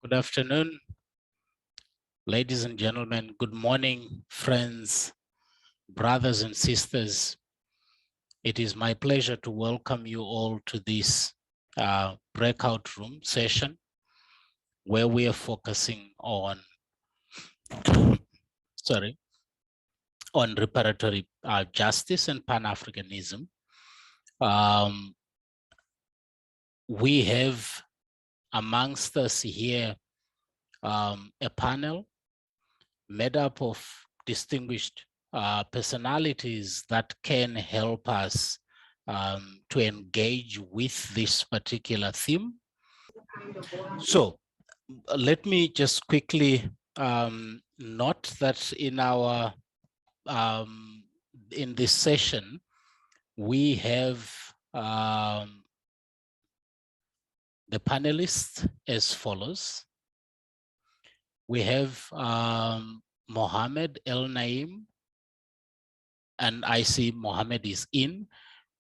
Good afternoon, ladies and gentlemen. Good morning, friends, brothers and sisters. It is my pleasure to welcome you all to this breakout room session where we are focusing on, on reparatory justice and Pan-Africanism. We have amongst us here a panel made up of distinguished personalities that can help us to engage with this particular theme. So let me just quickly note that in our in this session we have the panelists as follows. We have Mohammed El Naim, and I see Mohammed is in.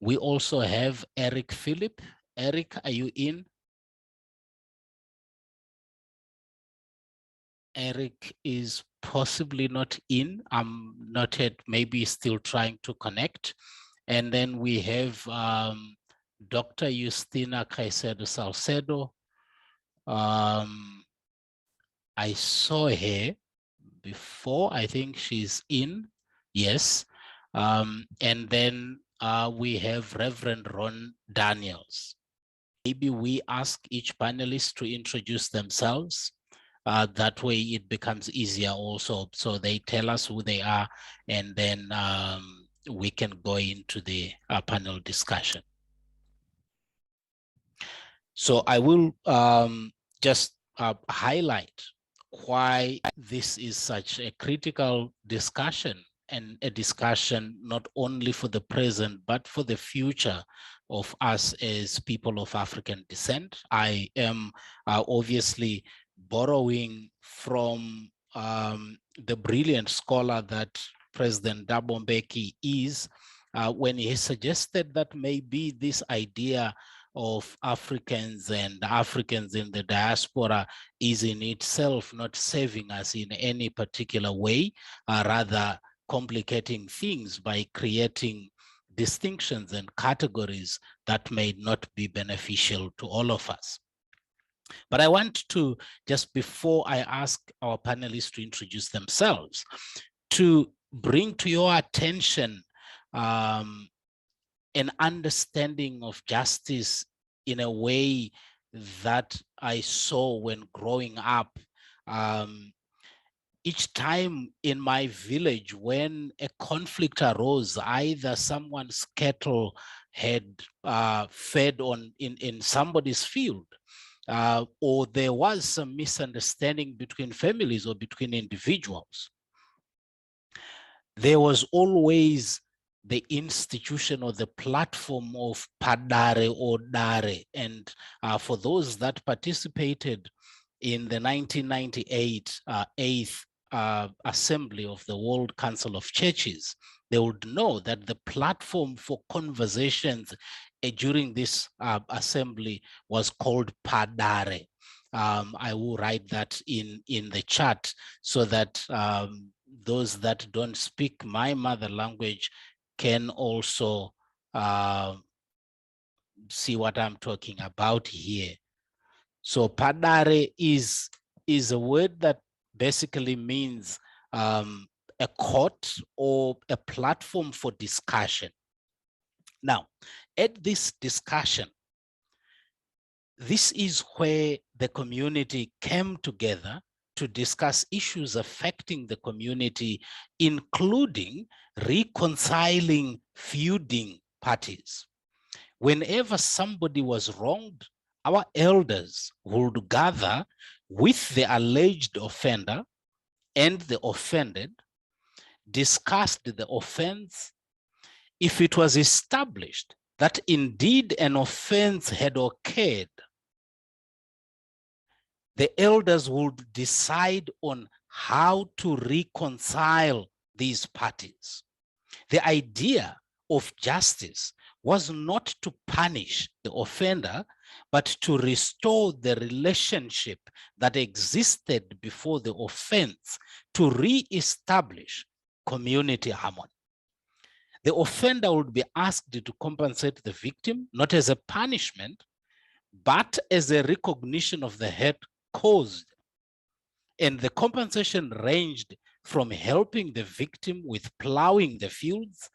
We also have Eric Philip. Eric, are you in? Eric is possibly not in. I'm not yet, maybe still trying to connect. And then we have Dr. Justina Caicedo Salcedo. I saw her before, I think she's in, yes. And then we have Reverend Ron Daniels. Maybe we ask each panelist to introduce themselves. That way it becomes easier also. So they tell us who they are, and then we can go into the panel discussion. So I will just highlight why this is such a critical discussion, and a discussion not only for the present, but for the future of us as people of African descent. I am obviously borrowing from the brilliant scholar that President Thabo Mbeki is, when he suggested that maybe this idea of Africans and Africans in the diaspora is in itself not serving us in any particular way, rather complicating things by creating distinctions and categories that may not be beneficial to all of us. But I want to, just before I ask our panelists to introduce themselves, to bring to your attention an understanding of justice in a way that I saw when growing up. Each time in my village, when a conflict arose, either someone's cattle had fed on in somebody's field, or there was some misunderstanding between families or between individuals, there was always the institution or the platform of Padare or Dare. And for those that participated in the 1998 8th Assembly of the World Council of Churches, they would know that the platform for conversations during this assembly was called Padare. I will write that in the chat so that those that don't speak my mother language can also see what I'm talking about here. So Padare is a word that basically means a court or a platform for discussion. Now, at this discussion, this is where the community came together to discuss issues affecting the community, including reconciling feuding parties. Whenever somebody was wronged, our elders would gather with the alleged offender and the offended, discussed the offense. If it was established that indeed an offense had occurred, the elders would decide on how to reconcile these parties. The idea of justice was not to punish the offender, but to restore the relationship that existed before the offense, to re-establish community harmony. The offender would be asked to compensate the victim, not as a punishment, but as a recognition of the hurt caused. And the compensation ranged from helping the victim with plowing the fields,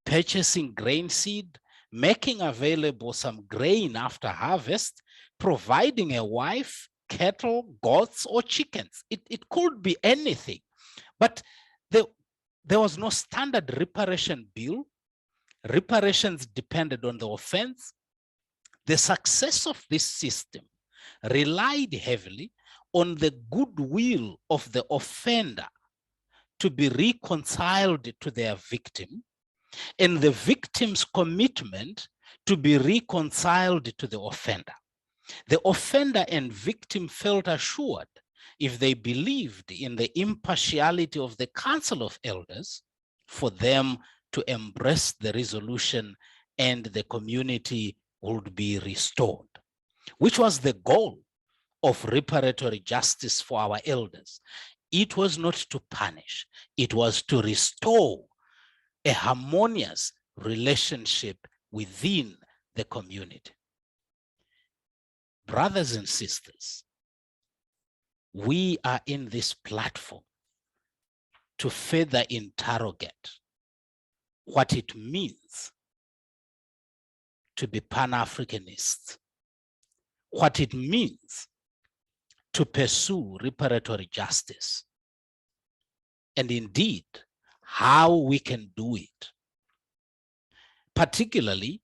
purchasing grain seed, making available some grain after harvest, providing a wife, cattle, goats, or chickens. It could be anything. But there was no standard reparation bill. Reparations depended on the offense. The success of this system relied heavily on the goodwill of the offender to be reconciled to their victim, and the victim's commitment to be reconciled to the offender. The offender and victim felt assured, if they believed in the impartiality of the Council of Elders, for them to embrace the resolution and the community would be restored, which was the goal of reparatory justice for our elders. It was not to punish, it was to restore a harmonious relationship within the community. Brothers and sisters, we are in this platform to further interrogate what it means to be Pan-Africanist, what it means to pursue reparatory justice, and indeed, how we can do it, particularly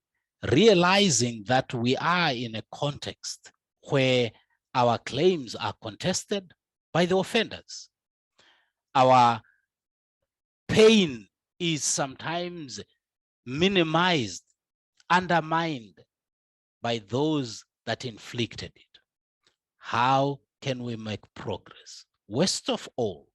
realizing that we are in a context where our claims are contested by the offenders. Our pain is sometimes minimized, undermined by those that inflicted it. How can we make progress? Worst of all,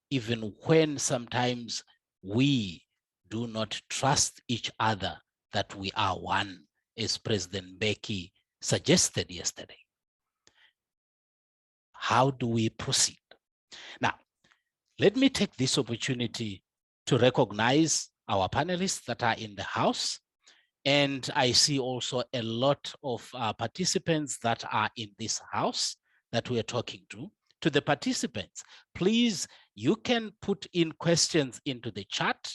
even when sometimes we do not trust each other that we are one, as President Mbeki suggested yesterday. How do we proceed? Now, let me take this opportunity to recognize our panelists that are in the house. And I see also a lot of participants that are in this house that we are talking to. To the participants, please, you can put in questions into the chat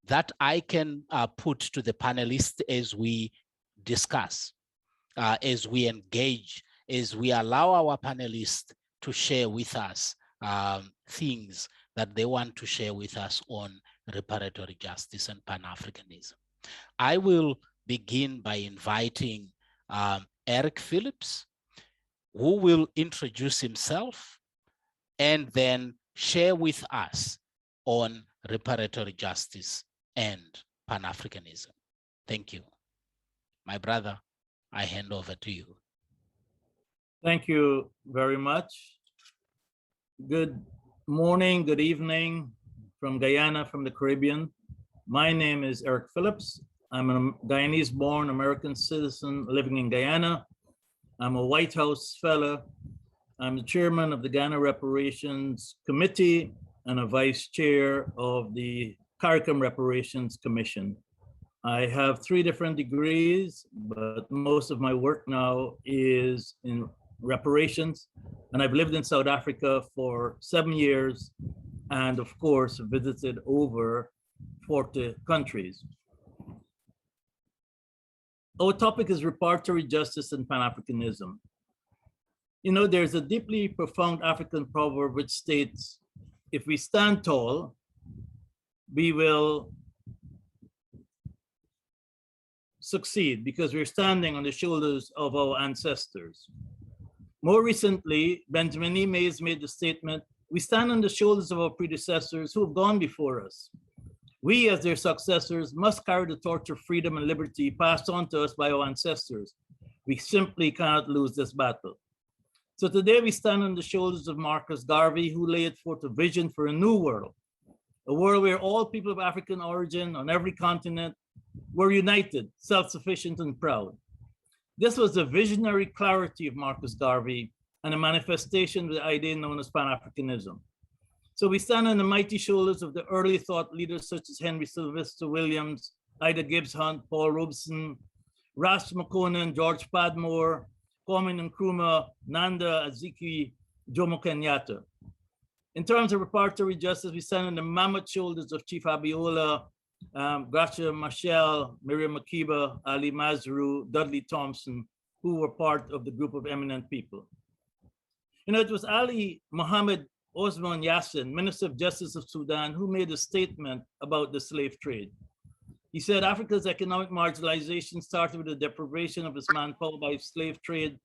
that I can put to the panelists as we discuss, as we engage, as we allow our panelists to share with us things that they want to share with us on reparatory justice and Pan-Africanism. I will begin by inviting Eric Phillips, who will introduce himself and then share with us on reparatory justice and Pan-Africanism. Thank you. My brother, I hand over to you. Thank you very much. Good morning, good evening from Guyana, from the Caribbean. My name is Eric Phillips. I'm a Guyanese-born American citizen living in Guyana. I'm a White House fellow. I'm the chairman of the Ghana Reparations Committee and a vice chair of the CARICOM Reparations Commission. I have 3 different degrees, but most of my work now is in reparations. And I've lived in South Africa for 7 years and of course visited over 40 countries. Our topic is reparatory justice and Pan-Africanism. You know, there's a deeply profound African proverb which states, if we stand tall, we will succeed because we're standing on the shoulders of our ancestors. More recently, Benjamin E. Mays made the statement, we stand on the shoulders of our predecessors who have gone before us. We, as their successors, must carry the torch of freedom and liberty passed on to us by our ancestors. We simply cannot lose this battle. So today we stand on the shoulders of Marcus Garvey, who laid forth a vision for a new world, a world where all people of African origin on every continent were united, self-sufficient, and proud. This was the visionary clarity of Marcus Garvey and a manifestation of the idea known as Pan-Africanism. So we stand on the mighty shoulders of the early thought leaders such as Henry Sylvester Williams, Ida Gibbs Hunt, Paul Robeson, Ras McConan, George Padmore, Kwame Nkrumah, Nanda Azikiwe, Jomo Kenyatta. In terms of reparatory justice, we stand on the mammoth shoulders of Chief Abiola, Gracia Machel, Miriam Makeba, Ali Mazrou, Dudley Thompson, who were part of the group of eminent people. You know, it was Ali Mohammed Osman Yassin, Minister of Justice of Sudan, who made a statement about the slave trade. He said Africa's economic marginalization started with the deprivation of its manpower by slave trade,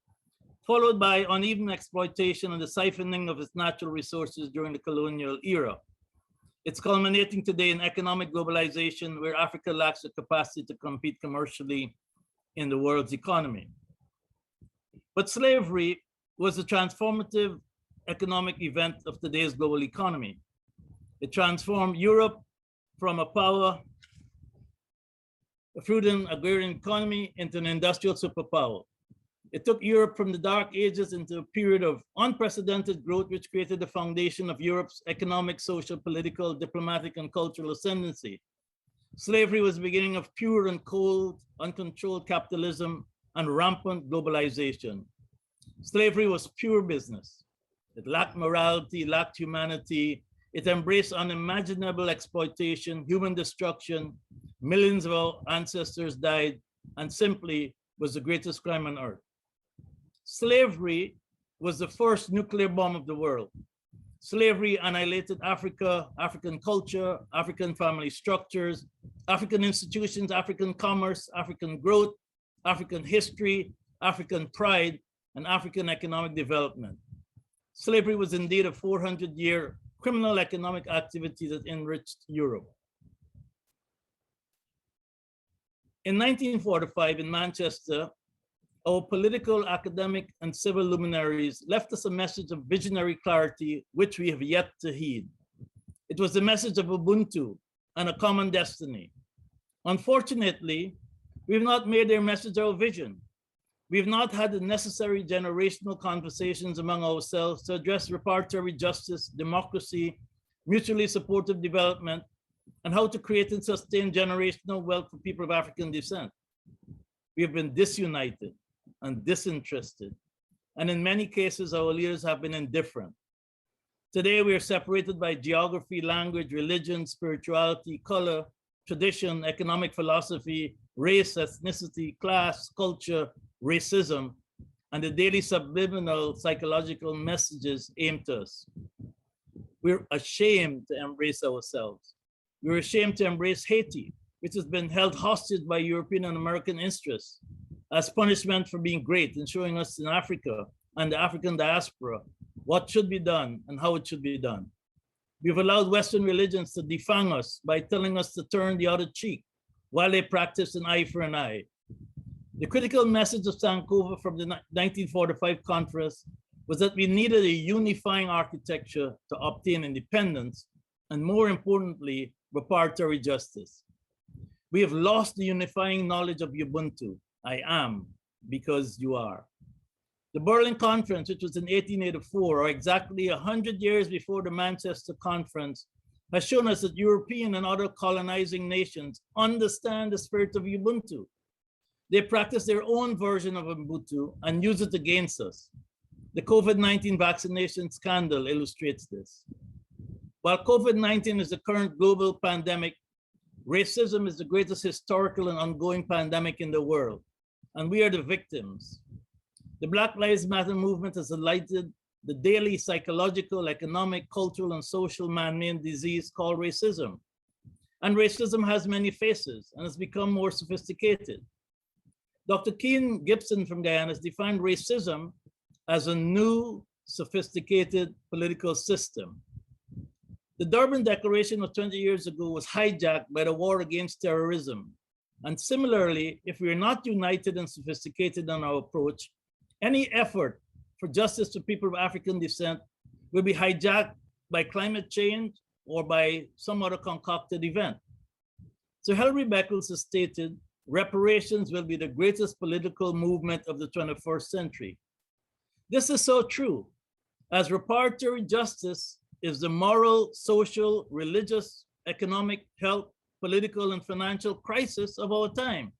followed by uneven exploitation and the siphoning of its natural resources during the colonial era. It's culminating today in economic globalization, where Africa lacks the capacity to compete commercially in the world's economy. But slavery was a transformative economic event of today's global economy. It transformed Europe from a fruit-and agrarian economy into an industrial superpower. It took Europe from the Dark Ages into a period of unprecedented growth, which created the foundation of Europe's economic, social, political, diplomatic, and cultural ascendancy. Slavery was the beginning of pure and cold, uncontrolled capitalism and rampant globalization. Slavery was pure business. It lacked morality, lacked humanity. It embraced unimaginable exploitation, human destruction. Millions of our ancestors died, and simply was the greatest crime on earth. Slavery was the first nuclear bomb of the world. Slavery annihilated Africa, African culture, African family structures, African institutions, African commerce, African growth, African history, African pride, and African economic development. Slavery was indeed a 400-year criminal economic activity that enriched Europe. In 1945 in Manchester, our political, academic, and civil luminaries left us a message of visionary clarity, which we have yet to heed. It was the message of Ubuntu and a common destiny. Unfortunately, we've not made their message our vision. We've not had the necessary generational conversations among ourselves to address reparatory justice, democracy, mutually supportive development, and how to create and sustain generational wealth for people of African descent. We have been disunited and disinterested, and in many cases, our leaders have been indifferent. Today, we are separated by geography, language, religion, spirituality, color, tradition, economic philosophy, race, ethnicity, class, culture, racism, and the daily subliminal psychological messages aimed at us. We're ashamed to embrace ourselves. We're ashamed to embrace Haiti, which has been held hostage by European and American interests as punishment for being great and showing us in Africa and the African diaspora what should be done and how it should be done. We've allowed Western religions to defang us by telling us to turn the other cheek while they practice an eye for an eye. The critical message of Sankofa from the 1945 conference was that we needed a unifying architecture to obtain independence and, more importantly, reparatory justice. We have lost the unifying knowledge of Ubuntu. I am because you are. The Berlin Conference, which was in 1884, or exactly 100 years before the Manchester Conference, has shown us that European and other colonizing nations understand the spirit of Ubuntu. They practice their own version of Ubuntu and use it against us. The COVID-19 vaccination scandal illustrates this. While COVID-19 is the current global pandemic, racism is the greatest historical and ongoing pandemic in the world, and we are the victims. The Black Lives Matter movement has highlighted the daily psychological, economic, cultural, and social man-made disease called racism. And racism has many faces and has become more sophisticated. Dr. Keen Gibson from Guyana has defined racism as a new, sophisticated political system. The Durban Declaration of 20 years ago was hijacked by the war against terrorism. And similarly, if we are not united and sophisticated in our approach, any effort for justice to people of African descent will be hijacked by climate change or by some other concocted event. Sir Hilary Beckles has stated, reparations will be the greatest political movement of the 21st century. This is so true, as reparatory justice is the moral, social, religious, economic, health, political, and financial crisis of our time.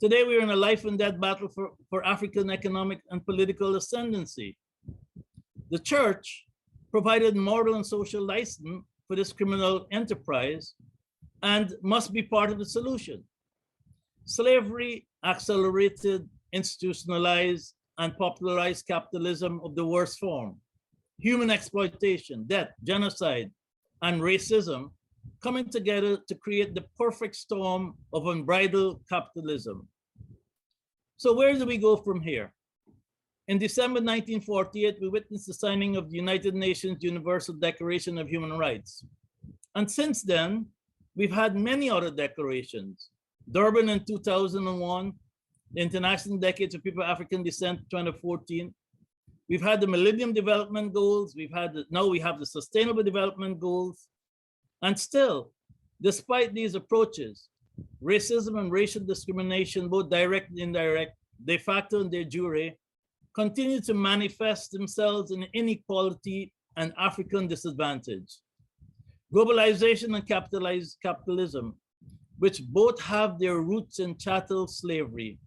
Today, we are in a life and death battle for African economic and political ascendancy. The church provided moral and social license for this criminal enterprise and must be part of the solution. Slavery accelerated, institutionalized, and popularized capitalism of the worst form. Human exploitation, death, genocide, and racism coming together to create the perfect storm of unbridled capitalism. So where do we go from here? In December 1948, we witnessed the signing of the United Nations Universal Declaration of Human Rights. And since then, we've had many other declarations. Durban in 2001, the International Decade of People of African Descent, 2014. We've had the Millennium Development Goals. Now we have the Sustainable Development Goals. And still, despite these approaches, racism and racial discrimination, both direct and indirect, de facto and de jure, continue to manifest themselves in inequality and African disadvantage. Globalization and capitalism, which both have their roots in chattel slavery,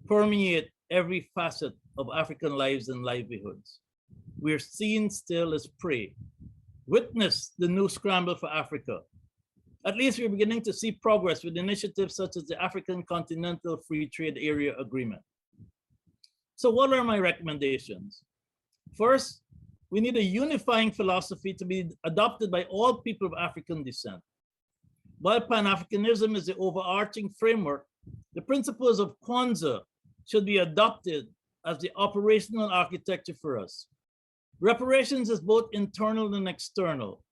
permeate every facet of African lives and livelihoods. We're seen still as prey. Witness the new scramble for Africa. At least we're beginning to see progress with initiatives such as the African Continental Free Trade Area Agreement. So what are my recommendations? First, we need a unifying philosophy to be adopted by all people of African descent. While Pan-Africanism is the overarching framework, the principles of Kwanzaa should be adopted as the operational architecture for us. Reparations is both internal and external.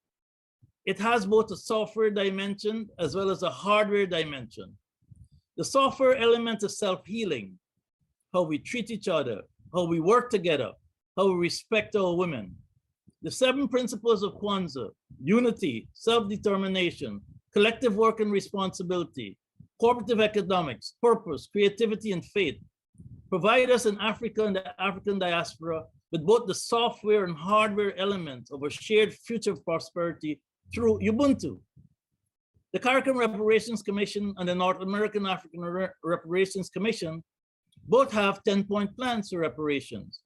It has both a software dimension as well as a hardware dimension. The software element is self-healing, how we treat each other, how we work together, how we respect our women. The 7 principles of Kwanzaa, unity, self-determination, collective work and responsibility, cooperative economics, purpose, creativity, and faith, provide us in Africa and the African diaspora with both the software and hardware elements of a shared future of prosperity through Ubuntu. The Caribbean Reparations Commission and the North American African Reparations Commission both have 10-point plans for reparations.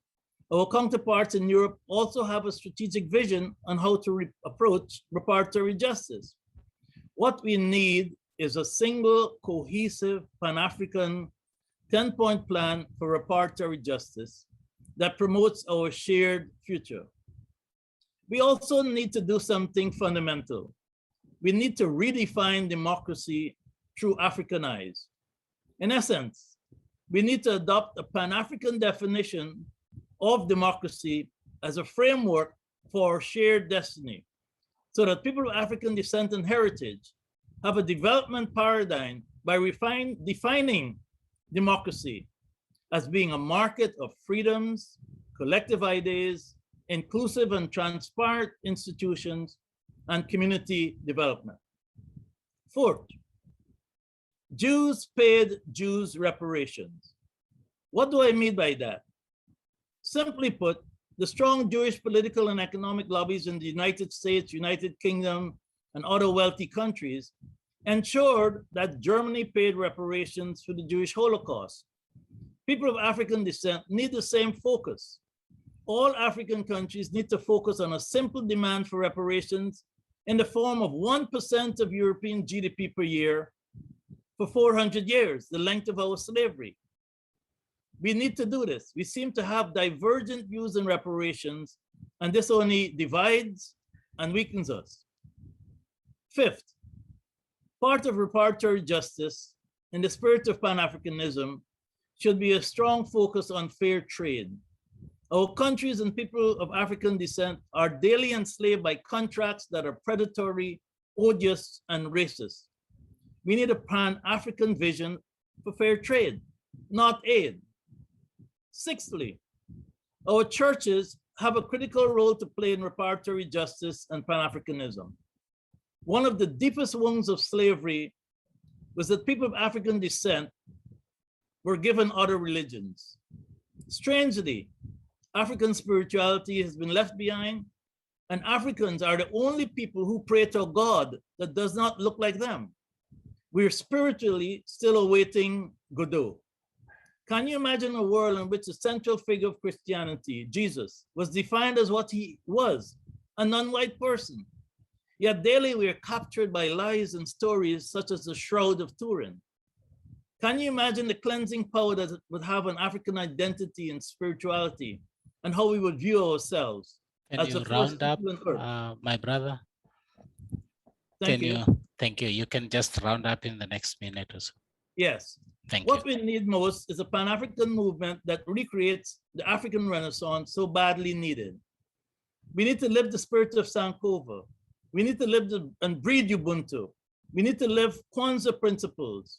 Our counterparts in Europe also have a strategic vision on how to approach reparatory justice. What we need is a single, cohesive, Pan-African 10-point plan for reparatory justice that promotes our shared future. We also need to do something fundamental. We need to redefine democracy through African eyes. In essence, we need to adopt a Pan-African definition of democracy as a framework for our shared destiny, so that people of African descent and heritage have a development paradigm by defining democracy as being a market of freedoms, collective ideas, inclusive and transparent institutions, and community development. Fourth, Jews paid Jews reparations. What do I mean by that? Simply put, the strong Jewish political and economic lobbies in the United States, United Kingdom, and other wealthy countries ensured that Germany paid reparations for the Jewish Holocaust. People of African descent need the same focus. All African countries need to focus on a simple demand for reparations in the form of 1% of European GDP per year for 400 years, the length of our slavery. We need to do this. We seem to have divergent views in reparations, and this only divides and weakens us. Fifth, part of reparatory justice in the spirit of Pan-Africanism should be a strong focus on fair trade. Our countries and people of African descent are daily enslaved by contracts that are predatory, odious, and racist. We need a Pan-African vision for fair trade, not aid. Sixthly, our churches have a critical role to play in reparatory justice and Pan-Africanism. One of the deepest wounds of slavery was that people of African descent were given other religions. Strangely, African spirituality has been left behind, and Africans are the only people who pray to a God that does not look like them. We're spiritually still awaiting Godot. Can you imagine a world in which the central figure of Christianity, Jesus, was defined as what he was, a non-white person? Yet daily we are captured by lies and stories such as the Shroud of Turin. Can you imagine the cleansing power that it would have on African identity and spirituality, and how we would view ourselves? Can you round up, my brother? Thank you. Thank you. You can just round up in the next minute or so. Yes. Thank you. What we need most is a Pan-African movement that recreates the African Renaissance so badly needed. We need to live the spirit of Sankofa. We need to live and breed Ubuntu. We need to live Kwanzaa principles.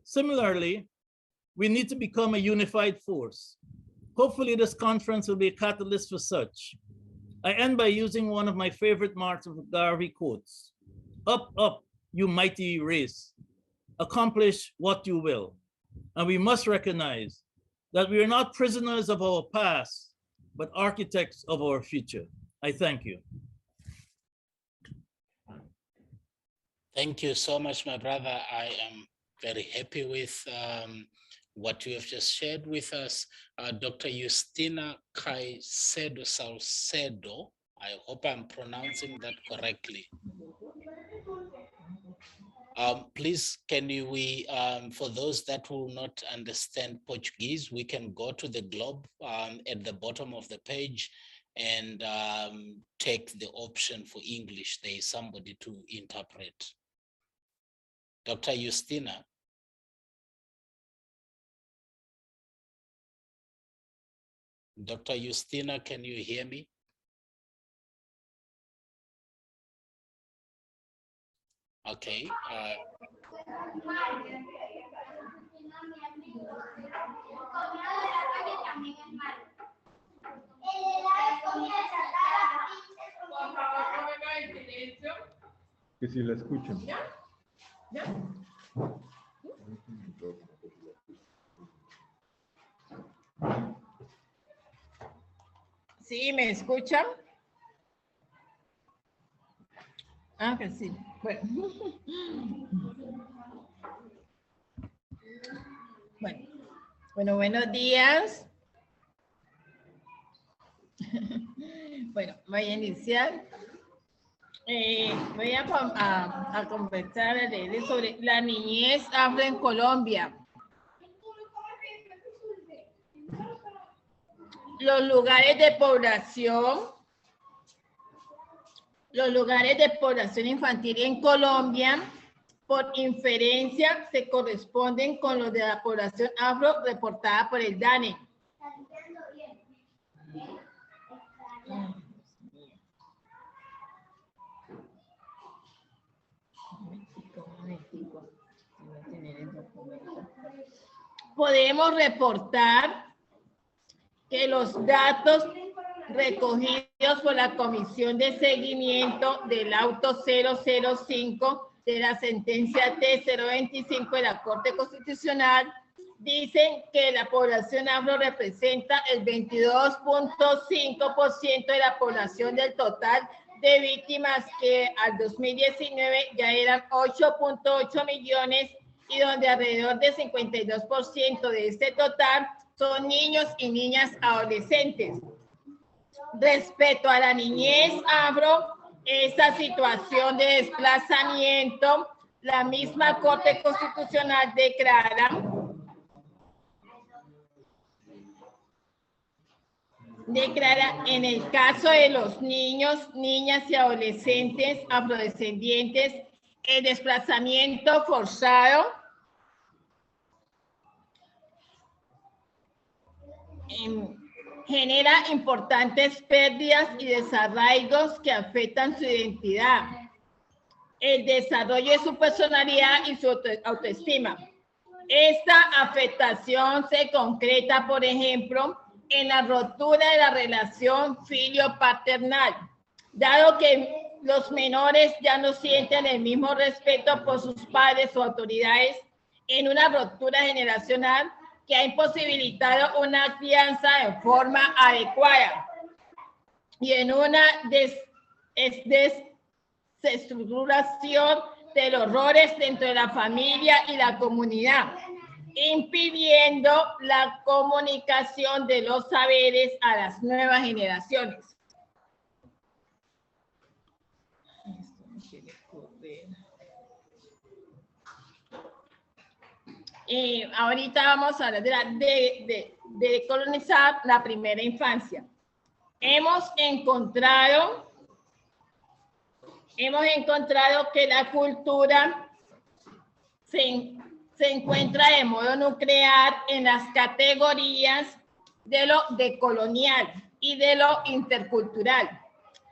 Similarly, we need to become a unified force. Hopefully this conference will be a catalyst for such. I end by using one of my favorite Martin Garvey quotes. Up, up, you mighty race. Accomplish what you will. And we must recognize that we are not prisoners of our past, but architects of our future. I thank you. Thank you so much, my brother. I am very happy with what you have just shared with us. Dr. Justina Caicedo Salcedo, I hope I'm pronouncing that correctly. Please, can we, for those that will not understand Portuguese, we can go to the globe at the bottom of the page and take the option for English. There is somebody to interpret. Dr. Justina. Dr. Justina, can you hear me? Okay. Que si la escuchan. ¿Sí? ¿Me escuchan? Ah, que sí. Bueno, buenos días. Bueno, voy a iniciar. Voy a conversar sobre la niñez afro en Colombia. Los lugares de población infantil en Colombia, por inferencia, se corresponden con los de la población afro reportada por el DANE. Podemos reportar que los datos recogidos por la Comisión de Seguimiento del Auto 005 de la sentencia T025 de la Corte Constitucional dicen que la población afro representa el 22.5% de la población del total de víctimas, que al 2019 ya eran 8.8 millones y donde alrededor del 52% de este total son niños y niñas adolescentes. Respecto a la niñez afro, esta situación de desplazamiento, la misma Corte Constitucional declara en el caso de los niños, niñas y adolescentes afrodescendientes, el desplazamiento forzado genera importantes pérdidas y desarraigos que afectan su identidad, el desarrollo de su personalidad y su autoestima. Esta afectación se concreta, por ejemplo, en la rotura de la relación filio-paternal, dado que los menores ya no sienten el mismo respeto por sus padres o autoridades en una ruptura generacional que ha imposibilitado una crianza en forma adecuada y en una desestructuración de los roles dentro de la familia y la comunidad, impidiendo la comunicación de los saberes a las nuevas generaciones. Ahorita vamos a hablar de colonizar la primera infancia. Hemos encontrado que la cultura se encuentra de modo nuclear en las categorías de lo decolonial y de lo intercultural.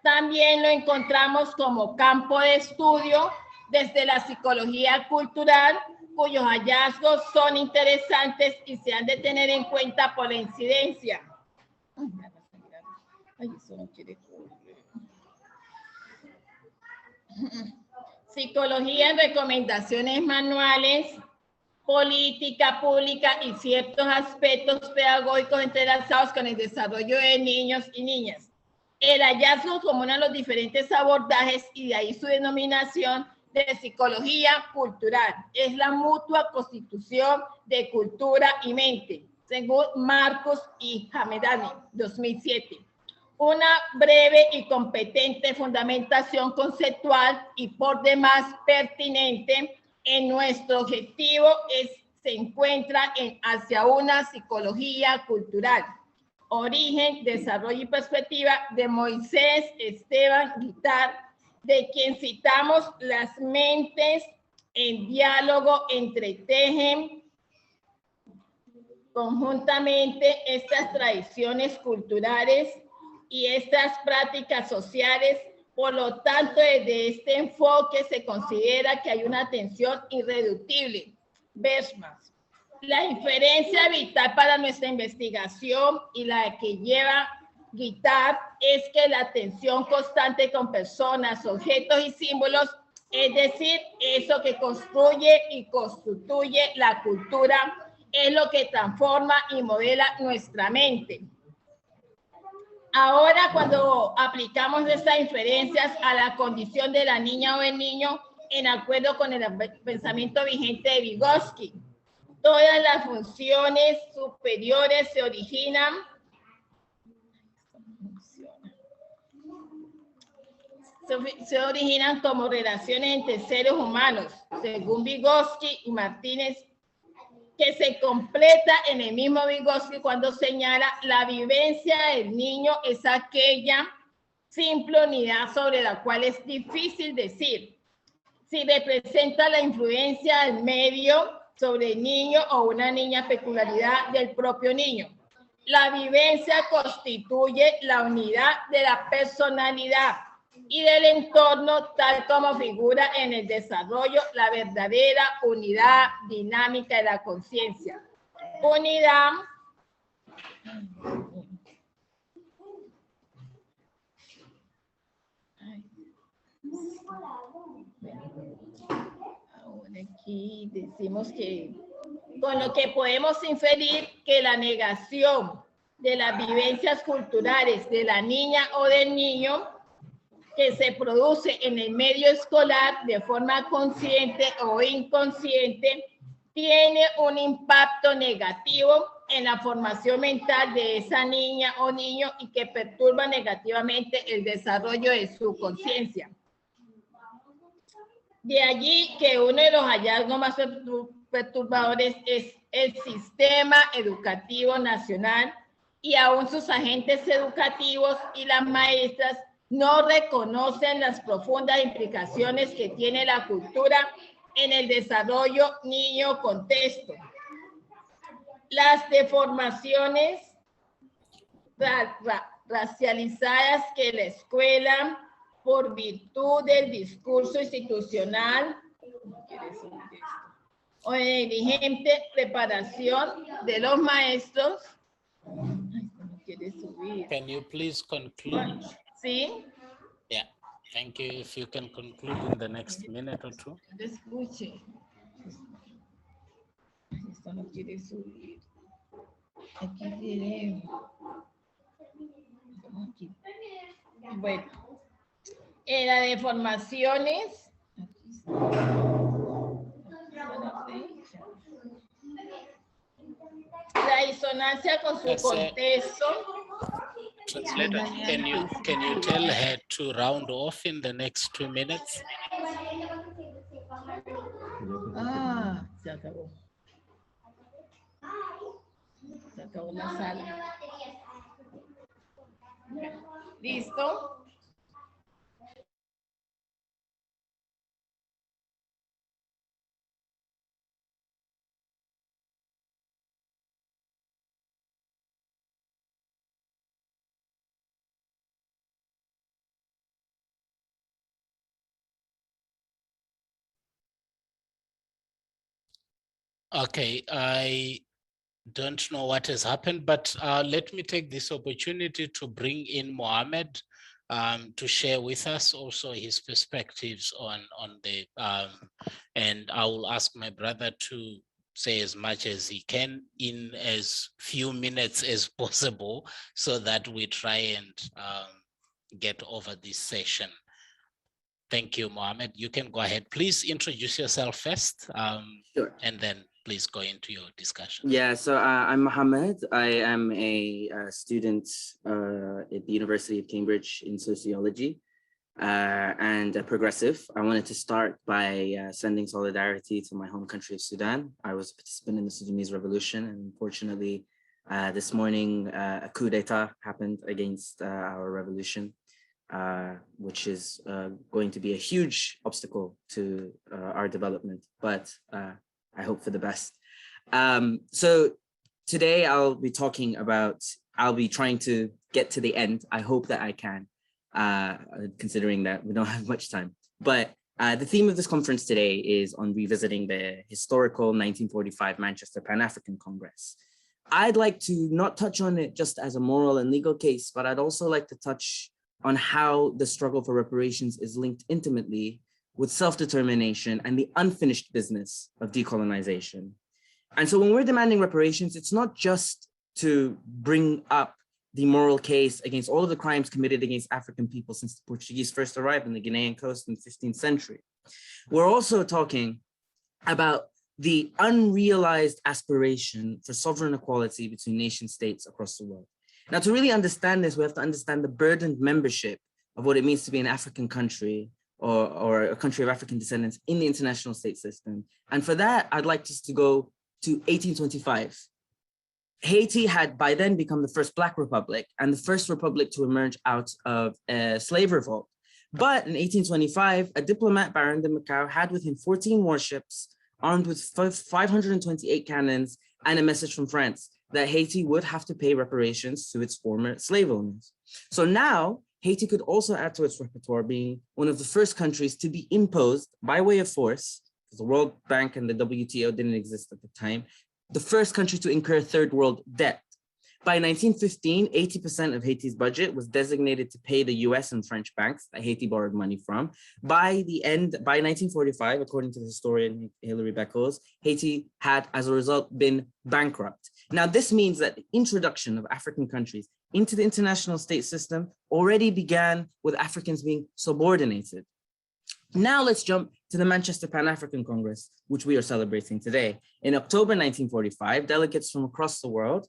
También lo encontramos como campo de estudio desde la psicología cultural, cuyos hallazgos son interesantes y se han de tener en cuenta por la incidencia. Ay, eso no quiere correr. Psicología en recomendaciones manuales, política pública y ciertos aspectos pedagógicos entrelazados con el desarrollo de niños y niñas. El hallazgo común a los diferentes abordajes y de ahí su denominación de psicología cultural es la mutua constitución de cultura y mente, según Marcos y Hamedani, 2007. Una breve y competente fundamentación conceptual y por demás pertinente en nuestro objetivo se encuentra en hacia una psicología cultural. Origen, desarrollo y perspectiva de Moisés Esteban Guitar, de quien citamos las mentes en diálogo entretejen conjuntamente estas tradiciones culturales y estas prácticas sociales. Por lo tanto, desde este enfoque se considera que hay una tensión irreductible. Besmas. La inferencia vital para nuestra investigación y la que lleva Guitar es que la atención constante con personas, objetos y símbolos, es decir, eso que construye y constituye la cultura, es lo que transforma y modela nuestra mente. Ahora, cuando aplicamos estas inferencias a la condición de la niña o el niño, en acuerdo con el pensamiento vigente de Vygotsky, todas las funciones superiores se originan como relaciones entre seres humanos, según Vygotsky y Martínez, que se completa en el mismo Vygotsky cuando señala la vivencia del niño es aquella simple unidad sobre la cual es difícil decir si representa la influencia del medio sobre el niño o una niña, peculiaridad del propio niño. La vivencia constituye la unidad de la personalidad y del entorno tal como figura en el desarrollo la verdadera unidad dinámica de la conciencia. Unidad ahora aquí decimos que con lo que podemos inferir que la negación de las vivencias culturales de la niña o del niño que se produce en el medio escolar de forma consciente o inconsciente tiene un impacto negativo en la formación mental de esa niña o niño y que perturba negativamente el desarrollo de su conciencia. De allí que uno de los hallazgos más perturbadores es el sistema educativo nacional y aún sus agentes educativos y las maestras no reconocen las profundas implicaciones que tiene la cultura en el desarrollo niño-contexto. Las deformaciones racializadas que la escuela, por virtud del discurso institucional o de negligente preparación de los maestros. Ay, no quiere subir. Can you please conclude? Sí. Yeah. Thank you. If you can conclude in the next minute or two. Escuche. Esto no quiere subir. Aquí tiene. Aquí. Bueno, la de formaciones. Aquí está. La disonancia con su contexto. Translator, can you tell her to round off in the next 2 minutes? Ah, se acabó. Se acabó la sala. ¿Listo? Okay, I don't know what has happened, but let me take this opportunity to bring in Mohammed to share with us also his perspectives on the, and I will ask my brother to say as much as he can in as few minutes as possible so that we try and get over this session. Thank you, Mohammed. You can go ahead. Please introduce yourself first, Sure. and then please go into your discussion. Yeah, so I'm Mohammed. I am a student at the University of Cambridge in sociology and a progressive. I wanted to start by sending solidarity to my home country of Sudan. I was a participant in the Sudanese revolution, and unfortunately, this morning, a coup d'etat happened against our revolution. Which is going to be a huge obstacle to our development, but I hope for the best. So today I'll be talking about, I'll be trying to get to the end. I hope that I can, considering that we don't have much time. But the theme of this conference today is on revisiting the historical 1945 Manchester Pan-African Congress. I'd like to not touch on it just as a moral and legal case, but I'd also like to touch on how the struggle for reparations is linked intimately with self-determination and the unfinished business of decolonization. And so when we're demanding reparations, it's not just to bring up the moral case against all of the crimes committed against African people since the Portuguese first arrived in the Guinean coast in the 15th century. We're also talking about the unrealized aspiration for sovereign equality between nation states across the world. Now, to really understand this, we have to understand the burdened membership of what it means to be an African country or a country of African descendants in the international state system. And for that, I'd like us to go to 1825. Haiti had by then become the first Black republic and the first republic to emerge out of a slave revolt. But in 1825, a diplomat, Baron de Macau, had with him 14 warships armed with 528 cannons and a message from France that Haiti would have to pay reparations to its former slave owners. So now Haiti could also add to its repertoire, being one of the first countries to be imposed by way of force, because the World Bank and the WTO didn't exist at the time, the first country to incur third world debt. By 1915, 80% of Haiti's budget was designated to pay the US and French banks that Haiti borrowed money from. By 1945, according to the historian Hilary Beckles, Haiti had, as a result, been bankrupt. Now, this means that the introduction of African countries into the international state system already began with Africans being subordinated. Now let's jump to the Manchester Pan-African Congress, which we are celebrating today. In October 1945, delegates from across the world,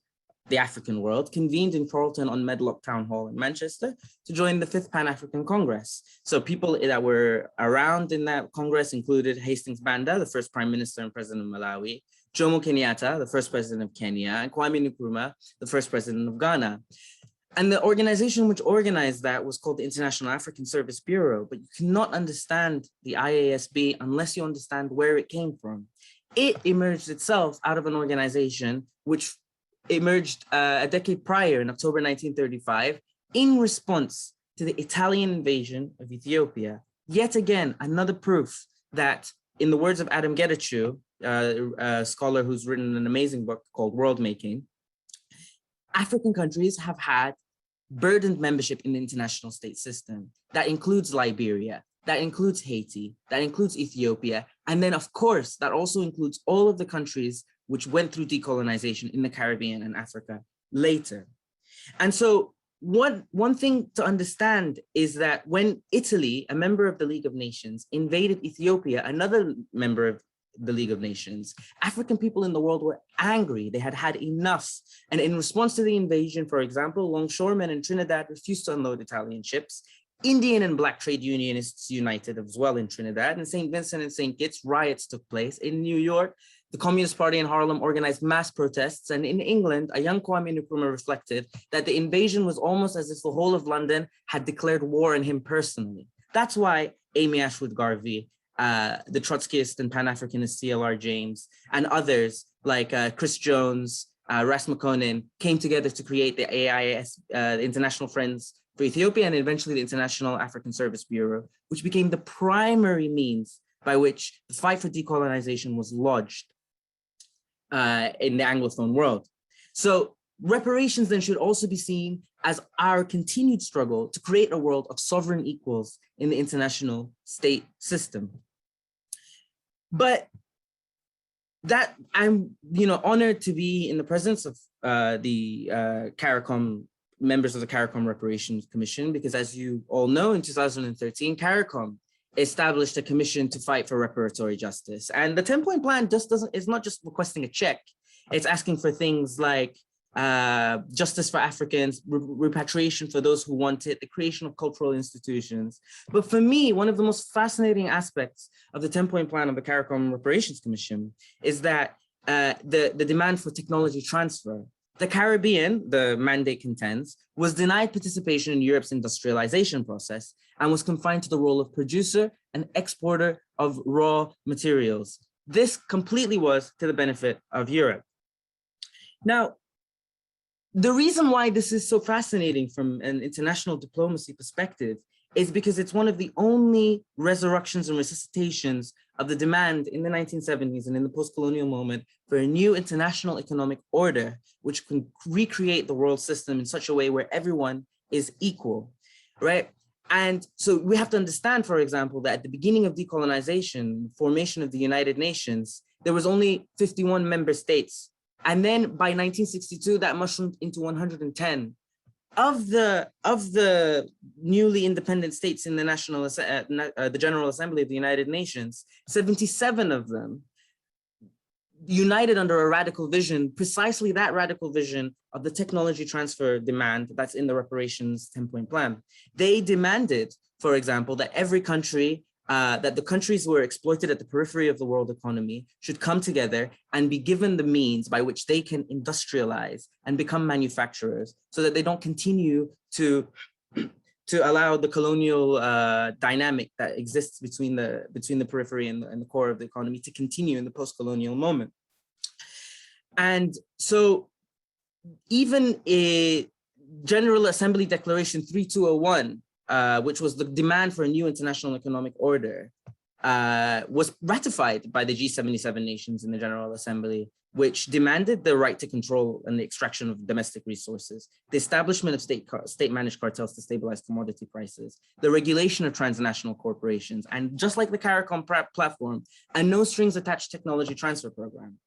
the African world, convened in Carlton on Medlock Town Hall in Manchester to join the 5th Pan-African Congress. So people that were around in that Congress included Hastings Banda, the first Prime Minister and President of Malawi, Jomo Kenyatta, the first President of Kenya, and Kwame Nkrumah, the first President of Ghana. And the organization which organized that was called the International African Service Bureau, but you cannot understand the IASB unless you understand where it came from. It emerged itself out of an organization which emerged a decade prior in October 1935 in response to the Italian invasion of Ethiopia. Yet again, another proof that, in the words of Adam Getachew, a scholar who's written an amazing book called World Making, African countries have had burdened membership in the international state system. That includes Liberia, that includes Haiti, that includes Ethiopia, and then of course, that also includes all of the countries which went through decolonization in the Caribbean and Africa later. And so one thing to understand is that when Italy, a member of the League of Nations, invaded Ethiopia, another member of the League of Nations, African people in the world were angry. They had had enough. And in response to the invasion, for example, longshoremen in Trinidad refused to unload Italian ships. Indian and Black trade unionists united as well in Trinidad. In St. Vincent and St. Kitts, riots took place. In New York, the Communist Party in Harlem organized mass protests. And in England, a young Kwame Nkrumah reflected that the invasion was almost as if the whole of London had declared war on him personally. That's why Amy Ashwood Garvey, the Trotskyist and Pan-Africanist CLR James, and others like Chris Jones, Ras McConan came together to create the AIS, the International Friends for Ethiopia, and eventually the International African Service Bureau, which became the primary means by which the fight for decolonization was lodged in the Anglophone world. So reparations then should also be seen as our continued struggle to create a world of sovereign equals in the international state system. But that I'm, honored to be in the presence of the CARICOM members of the CARICOM Reparations Commission, because as you all know, in 2013, CARICOM established a commission to fight for reparatory justice. And the 10-point plan is not just requesting a check, it's asking for things like justice for Africans, repatriation for those who want it, the creation of cultural institutions. But for me, one of the most fascinating aspects of the 10-point plan of the CARICOM Reparations Commission is that the demand for technology transfer. The Caribbean, the mandate contends, was denied participation in Europe's industrialization process and was confined to the role of producer and exporter of raw materials. This completely was to the benefit of Europe. Now, the reason why this is so fascinating from an international diplomacy perspective is because it's one of the only resurrections and resuscitations of the demand in the 1970s and in the post-colonial moment for a new international economic order, which can recreate the world system in such a way where everyone is equal, right? And so we have to understand, for example, that at the beginning of decolonization, formation of the United Nations, there was only 51 member states. And then by 1962, that mushroomed into 110. Of the newly independent states in the General Assembly of the United Nations, 77 of them united under a radical vision, precisely that radical vision of the technology transfer demand that's in the reparations 10-point plan. They demanded, for example, that every country, that the countries who were exploited at the periphery of the world economy should come together and be given the means by which they can industrialize and become manufacturers so that they don't continue to allow the colonial dynamic that exists between the periphery and the core of the economy to continue in the post-colonial moment. And so even a General Assembly Declaration 3201, which was the demand for a new international economic order, was ratified by the G77 nations in the General Assembly, which demanded the right to control and the extraction of domestic resources, the establishment of state-managed cartels to stabilize commodity prices, the regulation of transnational corporations, and just like the CARICOM platform, a no-strings-attached technology transfer program.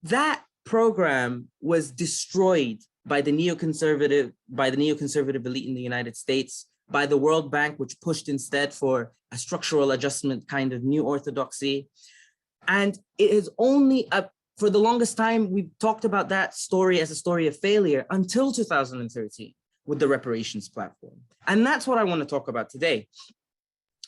That program was destroyed by the neoconservative elite in the United States, by the World Bank, which pushed instead for a structural adjustment kind of new orthodoxy. And it is only for the longest time, we've talked about that story as a story of failure until 2013 with the reparations platform. And that's what I want to talk about today.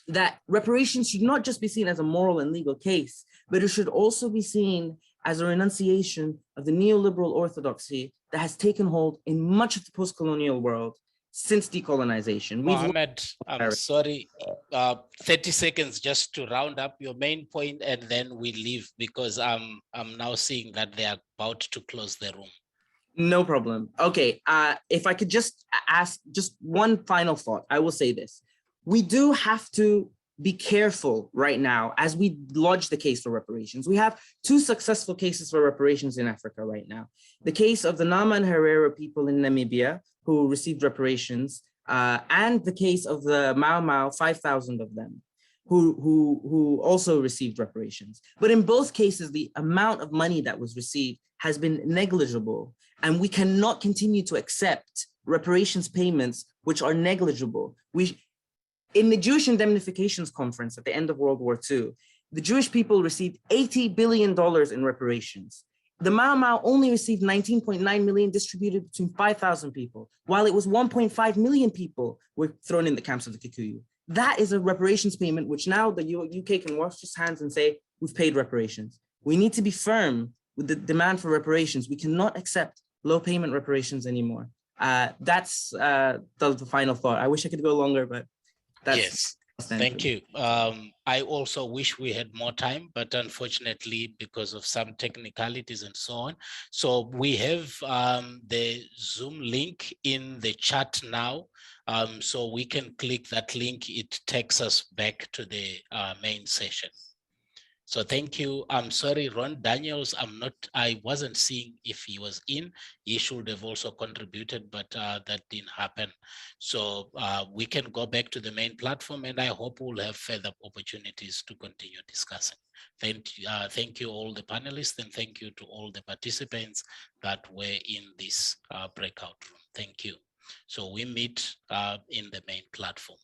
That reparations should not just be seen as a moral and legal case, but it should also be seen as a renunciation of the neoliberal orthodoxy that has taken hold in much of the post-colonial world since decolonization. Mohammed, I'm sorry, 30 seconds just to round up your main point, and then we leave because I'm now seeing that they are about to close the room. No problem. Okay, if I could just ask just one final thought, I will say this. We do have to be careful right now as we lodge the case for reparations. We have two successful cases for reparations in Africa right now. The case of the Nama and Herero people in Namibia, who received reparations, and the case of the Mau Mau, 5,000 of them, who also received reparations. But in both cases, the amount of money that was received has been negligible, and we cannot continue to accept reparations payments which are negligible. In the Jewish Indemnifications Conference at the end of World War II, the Jewish people received $80 billion in reparations. The Mau Mau only received 19.9 million distributed between 5,000 people, while it was 1.5 million people were thrown in the camps of the Kikuyu. That is a reparations payment, which now the UK can wash its hands and say, we've paid reparations. We need to be firm with the demand for reparations. We cannot accept low payment reparations anymore. That's the final thought. I wish I could go longer, but that's— Yes. Thank you. I also wish we had more time, but unfortunately, because of some technicalities and so on. So we have the Zoom link in the chat now. So we can click that link. It takes us back to the main session. So thank you. I'm sorry, Ron Daniels, I wasn't seeing if he was in. He should have also contributed, but that didn't happen. So we can go back to the main platform, and I hope we'll have further opportunities to continue discussing. Thank you all the panelists, and thank you to all the participants that were in this breakout room. Thank you. So we meet in the main platform.